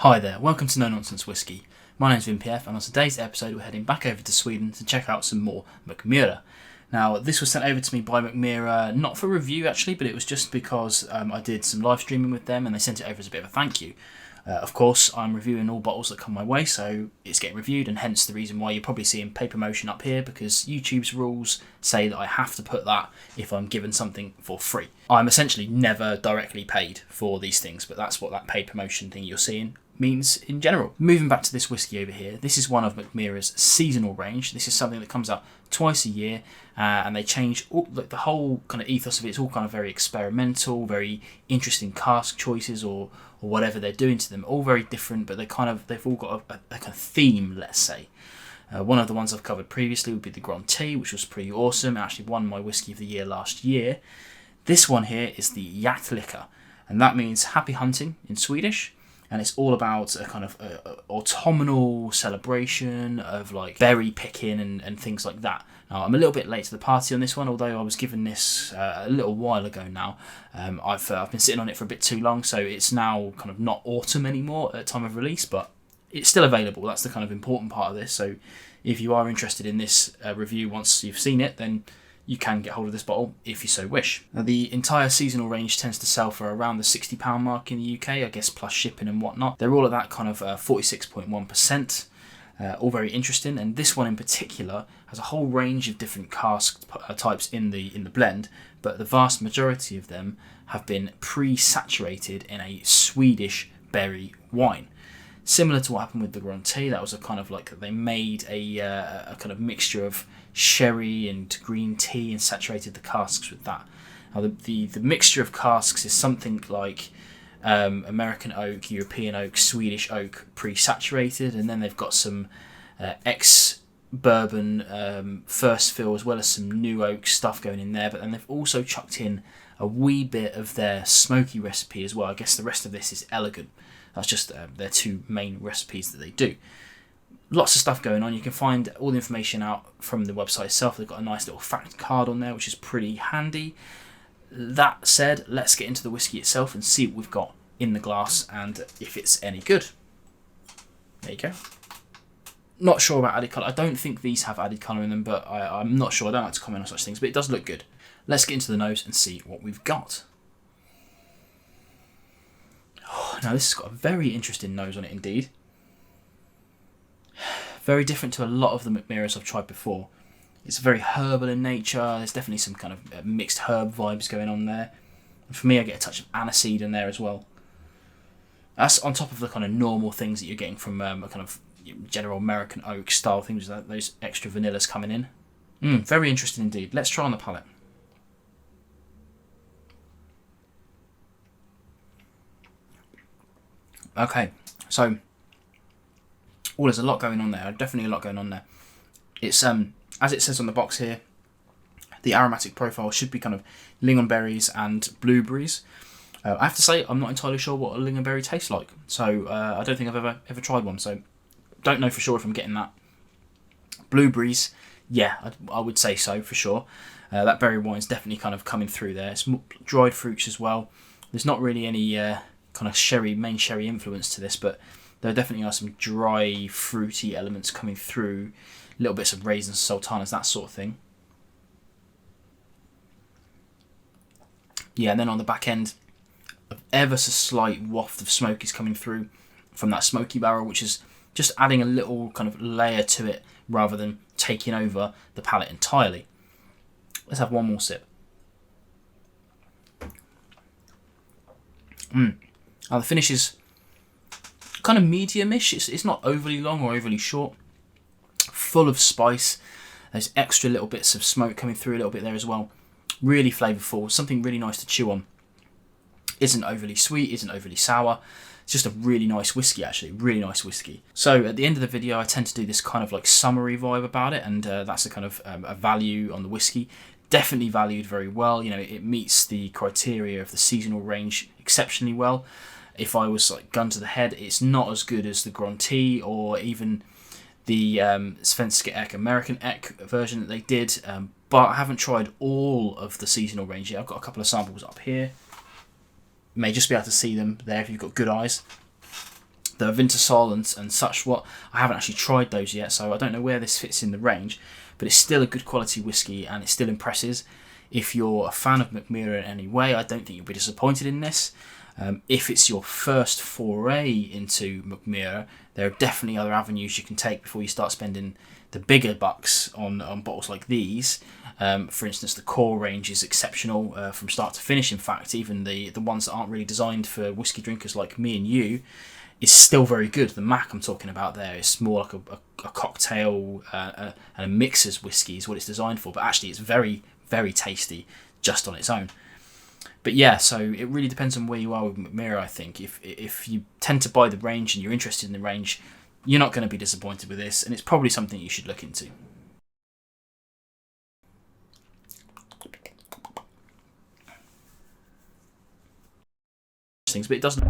Hi there, welcome to No Nonsense Whiskey. My name's VinPF, and on today's episode we're heading back over to Sweden to check out some more Mackmyra. Now, this was sent over to me by Mackmyra, not for review actually, but it was just because I did some live streaming with them and they sent it over as a bit of a thank you. Of course, I'm reviewing all bottles that come my way, so it's getting reviewed, and hence the reason why you're probably seeing paper motion up here, because YouTube's rules say that I have to put that if I'm given something for free. I'm essentially never directly paid for these things, but that's what that paper motion thing you're seeing means in general. Moving back to this whiskey over here, this is one of Mackmyra's seasonal range. This is something that comes out twice a year, and they change the whole kind of ethos of it. It's all kind of very experimental, very interesting cask choices or whatever they're doing to them. All very different, but they've all got a kind of theme, let's say. One of the ones I've covered previously would be the Grythyttan, which was pretty awesome. It actually won my whiskey of the year last year. This one here is the Jaktlycka, and that means happy hunting in Swedish. And it's all about a kind of autumnal celebration of like berry picking and things like that. Now, I'm a little bit late to the party on this one, although I was given this a little while ago now. I've been sitting on it for a bit too long, so it's now kind of not autumn anymore at time of release, but it's still available. That's the kind of important part of this. So if you are interested in this review once you've seen it, then you can get hold of this bottle if you so wish. Now, the entire seasonal range tends to sell for around the £60 mark in the UK, I guess, plus shipping and whatnot. They're all at that kind of 46.1%, all very interesting. And this one in particular has a whole range of different cask types in the blend, but the vast majority of them have been pre-saturated in a Swedish berry wine. Similar to what happened with the Grythyttan, that was a kind of like they made a kind of mixture of sherry and green tea and saturated the casks with that. Now the mixture of casks is something like American oak, European oak, Swedish oak pre-saturated, and then they've got some ex-bourbon first fill as well as some new oak stuff going in there, but then they've also chucked in a wee bit of their smoky recipe as well. I guess the rest of this is elegant. That's just their two main recipes that they do. Lots of stuff going on. You can find all the information out from the website itself. They've got a nice little fact card on there, which is pretty handy. That said, let's get into the whiskey itself and see what we've got in the glass and if it's any good. There you go. Not sure about added colour. I don't think these have added colour in them, but I'm not sure. I don't like to comment on such things, but it does look good. Let's get into the nose and see what we've got. Now, this has got a very interesting nose on it indeed. Very different to a lot of the Mackmyras I've tried before. It's very herbal in nature. There's definitely some kind of mixed herb vibes going on there. And for me, I get a touch of aniseed in there as well. That's on top of the kind of normal things that you're getting from a kind of general American oak style things, those extra vanillas coming in. Very interesting indeed. Let's try on the palate. Okay, so there's a lot going on there. Definitely a lot going on there. It's as it says on the box here, the aromatic profile should be kind of lingonberries and blueberries. I have to say I'm not entirely sure what a lingonberry tastes like, so I don't think I've ever tried one. So don't know for sure if I'm getting that. Blueberries, yeah, I would say so for sure. That berry wine's definitely kind of coming through there. It's dried fruits as well. There's not really any kind of main sherry influence to this, but there definitely are some dry, fruity elements coming through, little bits of raisins, sultanas, that sort of thing. Yeah, and then on the back end, ever so slight waft of smoke is coming through from that smoky barrel, which is just adding a little kind of layer to it rather than taking over the palate entirely. Let's have one more sip. Now the finish is kind of medium-ish. It's not overly long or overly short. Full of spice. There's extra little bits of smoke coming through a little bit there as well. Really flavourful. Something really nice to chew on. Isn't overly sweet. Isn't overly sour. It's just a really nice whiskey, actually. Really nice whiskey. So at the end of the video, I tend to do this kind of like summery vibe about it, and that's a kind of a value on the whiskey. Definitely valued very well. You know, it meets the criteria of the seasonal range exceptionally well. If I was like gun to the head, it's not as good as the Grythyttan or even the Swedish and American version that they did, but I haven't tried all of the seasonal range yet. I've got a couple of samples up here. You may just be able to see them there if you've got good eyes. The Vintersol and such, what I haven't actually tried those yet, so I don't know where this fits in the range, but it's still a good quality whiskey and it still impresses. If you're a fan of Mackmyra in any way, I don't think you'll be disappointed in this. If it's your first foray into Mackmyra, there are definitely other avenues you can take before you start spending the bigger bucks on bottles like these. For instance, the core range is exceptional from start to finish. In fact, even the ones that aren't really designed for whiskey drinkers like me and you is still very good. The Mac I'm talking about there is more like a cocktail and a mixer's whiskey is what it's designed for, but actually it's very, very tasty just on its own. But yeah, so it really depends on where you are with Mackmyra, I think. If you tend to buy the range and you're interested in the range, you're not going to be disappointed with this, and it's probably something you should look into. Things, but it doesn't.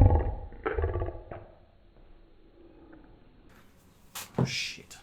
Oh, shit.